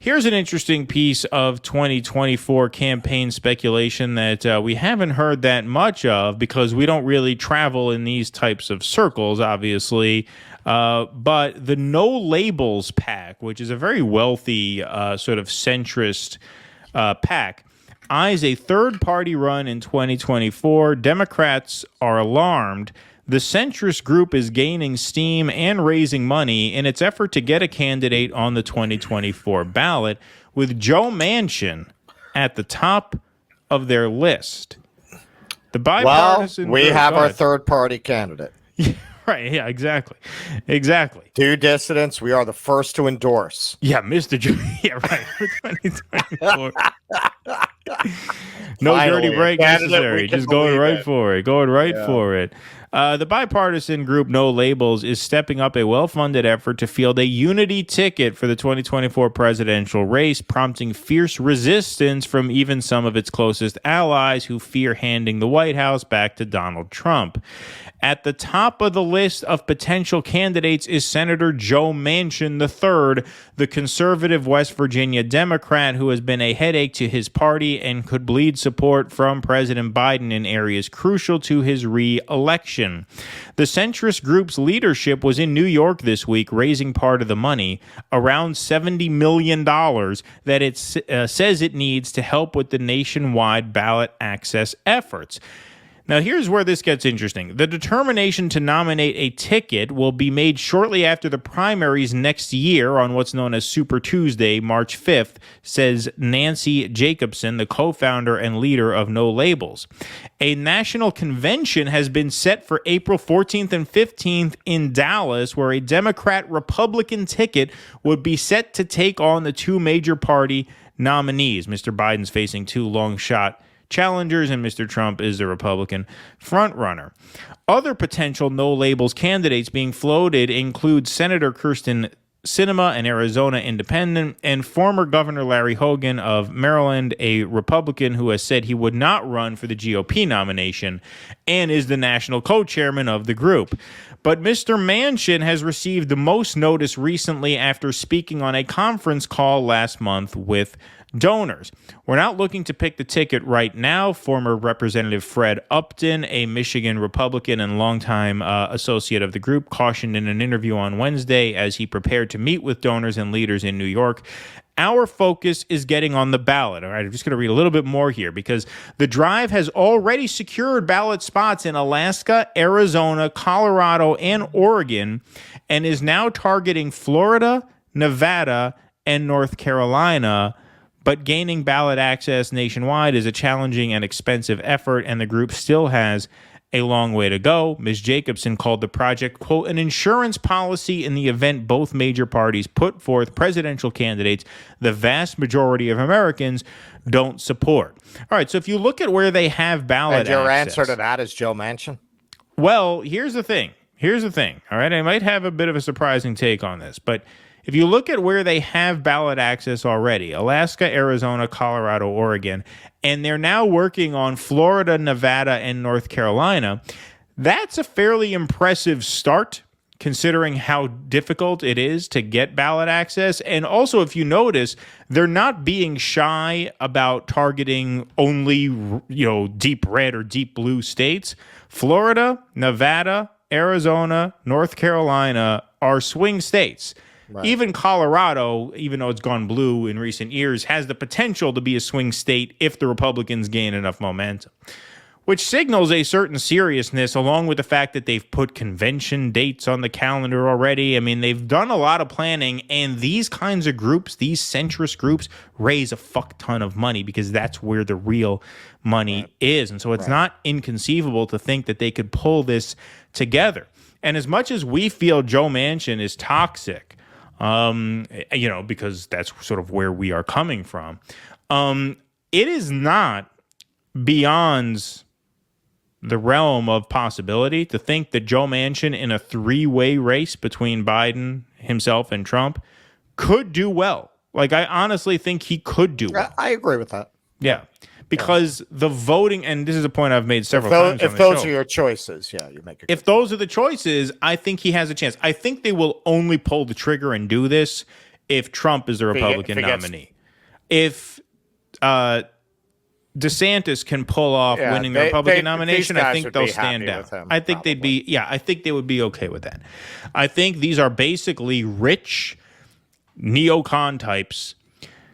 Here's an interesting piece of 2024 campaign speculation that we haven't heard that much of because we don't really travel in these types of circles, obviously. But the No Labels PAC, which is a very wealthy sort of centrist PAC, eyes a third-party run in 2024. Democrats are alarmed. The centrist group is gaining steam and raising money in its effort to get a candidate on the 2024 ballot, with Joe Manchin at the top of their list. The bipartisan we have our third-party candidate. Right, yeah, exactly. DueDissidence, we are the first to endorse. Yeah, Mr. Yeah, right, for 2024. No Finally, dirty break necessary. Just going right for it. For it. The bipartisan group No Labels is stepping up a well-funded effort to field a unity ticket for the 2024 presidential race, prompting fierce resistance from even some of its closest allies who fear handing the White House back to Donald Trump. At the top of the list of potential candidates is Senator Joe Manchin III, the conservative West Virginia Democrat who has been a headache to his party and could bleed support from President Biden in areas crucial to his re-election. The centrist group's leadership was in New York this week raising part of the money, around $70 million, that it says it needs to help with the nationwide ballot access efforts. Now, here's where this gets interesting. The determination to nominate a ticket will be made shortly after the primaries next year on what's known as Super Tuesday, March 5th, says Nancy Jacobson, the co-founder and leader of No Labels. A national convention has been set for April 14th and 15th in Dallas, where a Democrat-Republican ticket would be set to take on the two major party nominees. Mr. Biden's facing two long-shot challengers, and Mr. Trump is the Republican frontrunner. Other potential No Labels candidates being floated include Senator Kyrsten Sinema, an Arizona independent, and former Governor Larry Hogan of Maryland, a Republican who has said he would not run for the GOP nomination and is the national co-chairman of the group. But Mr. Manchin has received the most notice recently after speaking on a conference call last month with donors. We're not looking to pick the ticket right now. Former Representative Fred Upton, a Michigan Republican and longtime associate of the group, cautioned in an interview on Wednesday as he prepared to meet with donors and leaders in New York. Our focus is getting on the ballot. All right, I'm just going to read a little bit more here because the drive has already secured ballot spots in Alaska, Arizona, Colorado, and Oregon, and is now targeting Florida, Nevada, and North Carolina. But gaining ballot access nationwide is a challenging and expensive effort, and the group still has a long way to go. Ms. Jacobson called the project, quote, an insurance policy in the event both major parties put forth presidential candidates the vast majority of Americans don't support. All right, so if you look at where they have ballot access. And your answer to that is Joe Manchin? Well, here's the thing. All right, I might have a bit of a surprising take on this, but if you look at where they have ballot access already, Alaska, Arizona, Colorado, Oregon, and they're now working on Florida, Nevada, and North Carolina, that's a fairly impressive start considering how difficult it is to get ballot access. And also, if you notice, they're not being shy about targeting only, deep red or deep blue states. Florida, Nevada, Arizona, North Carolina are swing states. Right. Even Colorado, even though it's gone blue in recent years, has the potential to be a swing state if the Republicans gain enough momentum, which signals a certain seriousness along with the fact that they've put convention dates on the calendar already. I mean, they've done a lot of planning, and these kinds of groups, these centrist groups, raise a fuck ton of money because that's where the real money is. And so it's not inconceivable to think that they could pull this together. And as much as we feel Joe Manchin is toxic, because that's sort of where we are coming from. It is not beyond the realm of possibility to think that Joe Manchin in a three-way race between Biden, himself, and Trump could do well. Like, I honestly think he could do well. I agree with that. Yeah. Because the voting, and this is a point I've made several times on the show. If those are your choices, you make it. If those are the choices, I think he has a chance. I think they will only pull the trigger and do this if Trump is the Republican nominee. If DeSantis can pull off winning the Republican nomination, I think they'll stand down. I think they'd be, I think they would be okay with that. I think these are basically rich neocon types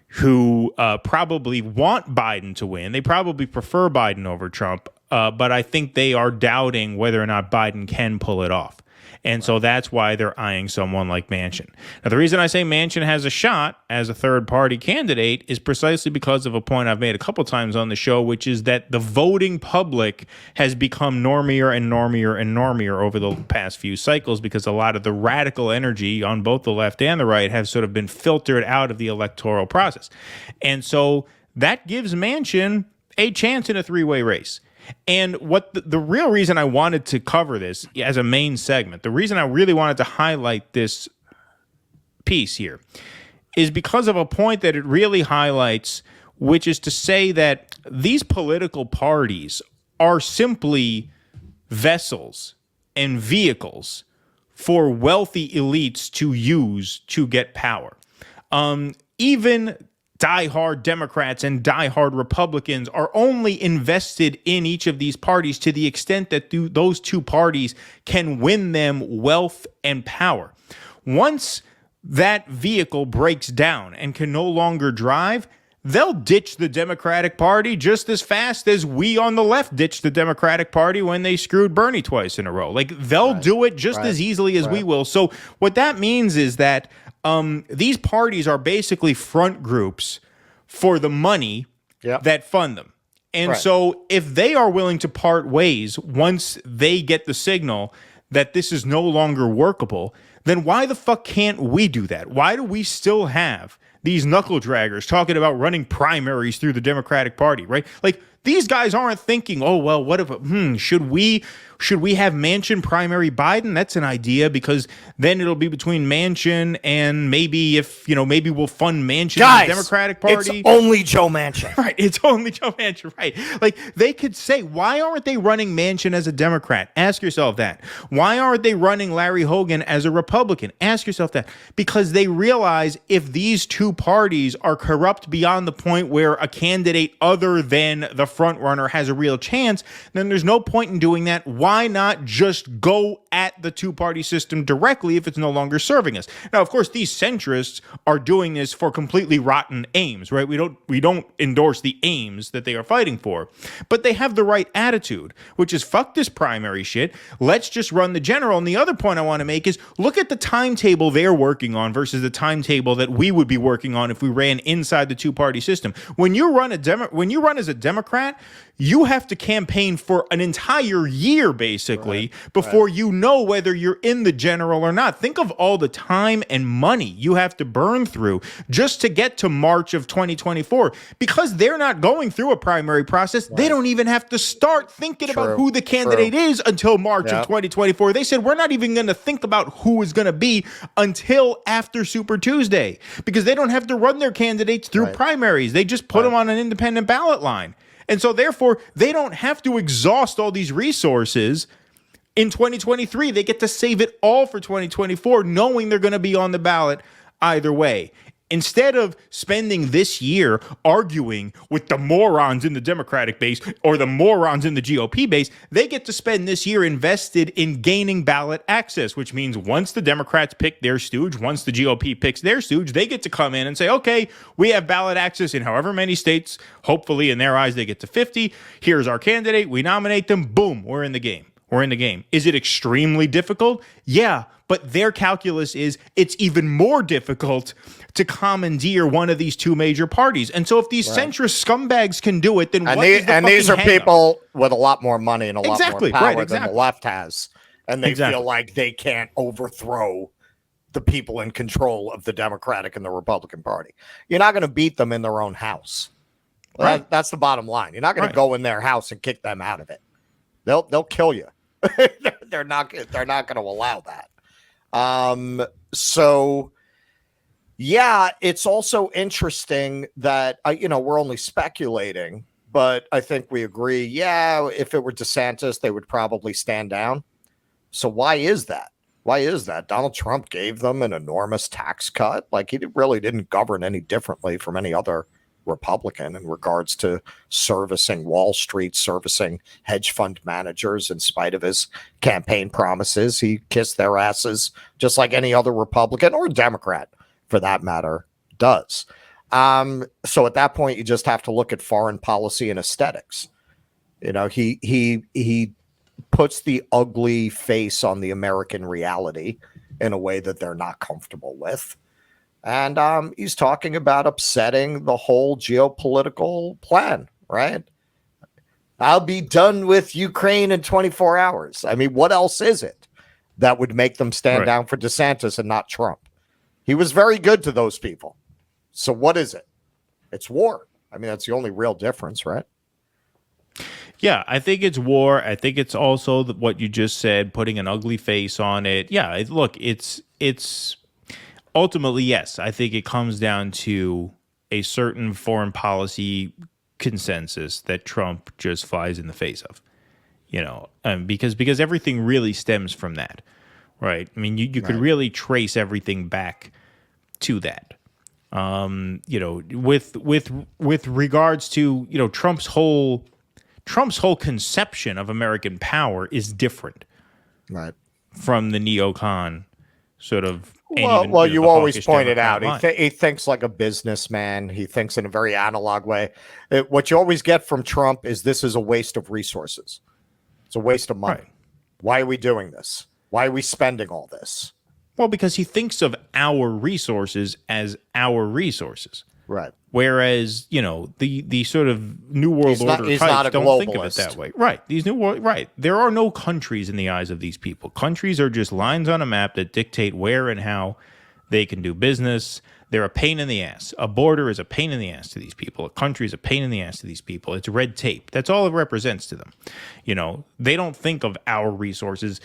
who probably want Biden to win. They probably prefer Biden over Trump, but I think they are doubting whether or not Biden can pull it off. And so that's why they're eyeing someone like Manchin. Now, the reason I say Manchin has a shot as a third-party candidate is precisely because of a point I've made a couple times on the show, which is that the voting public has become normier and normier and normier over the past few cycles because a lot of the radical energy on both the left and the right have sort of been filtered out of the electoral process. And so that gives Manchin a chance in a three-way race. And what the real reason I wanted to cover this as a main segment, the reason I really wanted to highlight this piece here is because of a point that it really highlights, which is to say that these political parties are simply vessels and vehicles for wealthy elites to use to get power. Even diehard Democrats and diehard Republicans are only invested in each of these parties to the extent that those two parties can win them wealth and power. Once that vehicle breaks down and can no longer drive, they'll ditch the Democratic Party just as fast as we on the left ditched the Democratic Party when they screwed Bernie twice in a row. Like, they'll do it just as easily as we will. So what that means is that these parties are basically front groups for the money that fund them. And so if they are willing to part ways once they get the signal that this is no longer workable, then why the fuck can't we do that? Why do we still have these knuckle draggers talking about running primaries through the Democratic Party, right? Like, these guys aren't thinking, oh, well, what if, should we have Manchin primary Biden? That's an idea, because then it'll be between Manchin and maybe maybe we'll fund Manchin in the Democratic Party. It's only Joe Manchin. Right. It's only Joe Manchin. Right. Like, they could say, why aren't they running Manchin as a Democrat? Ask yourself that. Why aren't they running Larry Hogan as a Republican? Ask yourself that. Because they realize if these two parties are corrupt beyond the point where a candidate other than the front runner has a real chance, then there's no point in doing that. Why not just go at the two-party system directly if it's no longer serving us? Now, of course, these centrists are doing this for completely rotten aims, right? We don't endorse the aims that they are fighting for, but they have the right attitude, which is fuck this primary shit. Let's just run the general. And the other point I want to make is look at the timetable they're working on versus the timetable that we would be working on if we ran inside the two-party system. When you run as a Democrat, you have to campaign for an entire year, basically, before you know whether you're in the general or not. Think of all the time and money you have to burn through just to get to March of 2024. Because they're not going through a primary process, they don't even have to start thinking about who the candidate is until March of 2024. They said, we're not even going to think about who is going to be until after Super Tuesday, because they don't have to run their candidates through primaries. They just put them on an independent ballot line. And so, therefore, they don't have to exhaust all these resources in 2023. They get to save it all for 2024, knowing they're going to be on the ballot either way. Instead of spending this year arguing with the morons in the Democratic base or the morons in the GOP base, they get to spend this year invested in gaining ballot access, which means once the Democrats pick their stooge, once the GOP picks their stooge, they get to come in and say, okay, we have ballot access in however many states. Hopefully, in their eyes, they get to 50. Here's our candidate. We nominate them. Boom, we're in the game. We're in the game. Is it extremely difficult? Yeah, but their calculus is it's even more difficult to commandeer one of these two major parties. And so if these centrist scumbags can do it, then these are people with a lot more money and a lot more power than the left has. And they feel like they can't overthrow the people in control of the Democratic and the Republican Party. You're not going to beat them in their own house. That's the bottom line. You're not going to go in their house and kick them out of it. They'll kill you. They're not going to allow that. So yeah, it's also interesting that we're only speculating, but I think we agree. Yeah, if it were DeSantis, they would probably stand down. So why is that? Why is that? Donald Trump gave them an enormous tax cut. Like, he really didn't govern any differently from any other Republican in regards to servicing Wall Street, servicing hedge fund managers. In spite of his campaign promises, he kissed their asses just like any other Republican or Democrat, for that matter, does. So at that point, you just have to look at foreign policy and aesthetics. You know, he puts the ugly face on the American reality in a way that they're not comfortable with. And he's talking about upsetting the whole geopolitical plan, right? I'll be done with Ukraine in 24 hours. I mean, what else is it that would make them stand down for DeSantis and not Trump? He was very good to those people. So what is it? It's war. I mean, that's the only real difference, right? Yeah, I think it's war. I think it's also what you just said, putting an ugly face on it. Yeah, look, it's ultimately, yes, I think it comes down to a certain foreign policy consensus that Trump just flies in the face of, you know, because everything really stems from that, right? I mean, you could really trace everything back to that. You know, with regards to, you know, Trump's whole conception of American power is different, right, from the neocon sort of. Well, you always pointed out he thinks like a businessman. He thinks in a very analog way. What you always get from Trump is this is a waste of resources. It's a waste of money. Right. Why are we doing this? Why are we spending all this? Well, because he thinks of our resources as our resources. Right. Whereas, you know, the sort of New World Order types don't think of it that way. Right. There are no countries in the eyes of these people. Countries are just lines on a map that dictate where and how they can do business. They're a pain in the ass. A border is a pain in the ass to these people. A country is a pain in the ass to these people. It's red tape. That's all it represents to them. You know, they don't think of our resources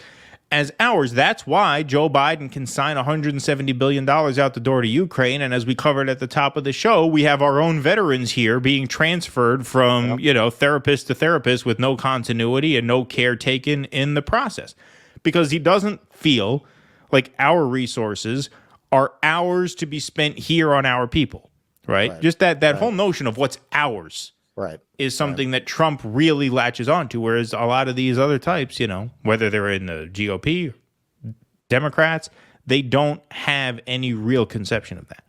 as ours. That's why Joe Biden can sign $170 billion out the door to Ukraine. And as we covered at the top of the show, we have our own veterans here being transferred from, you know, therapist to therapist with no continuity and no care taken in the process, because he doesn't feel like our resources are ours to be spent here on our people. Right. Just that whole notion of what's ours. Right. Is something that Trump really latches onto, whereas a lot of these other types, you know, whether they're in the GOP, Democrats, they don't have any real conception of that.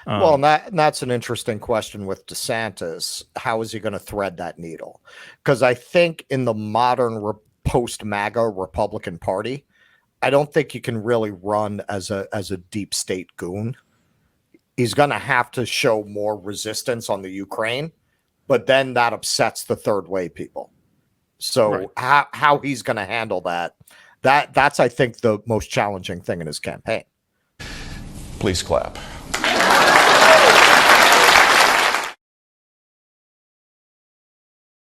Well, and that's an interesting question with DeSantis. How is he going to thread that needle? Because I think in the modern post-MAGA Republican Party, I don't think you can really run as a deep state goon. He's going to have to show more resistance on the Ukraine. But then that upsets the third way people. So how he's going to handle that's, I think, the most challenging thing in his campaign. Please clap.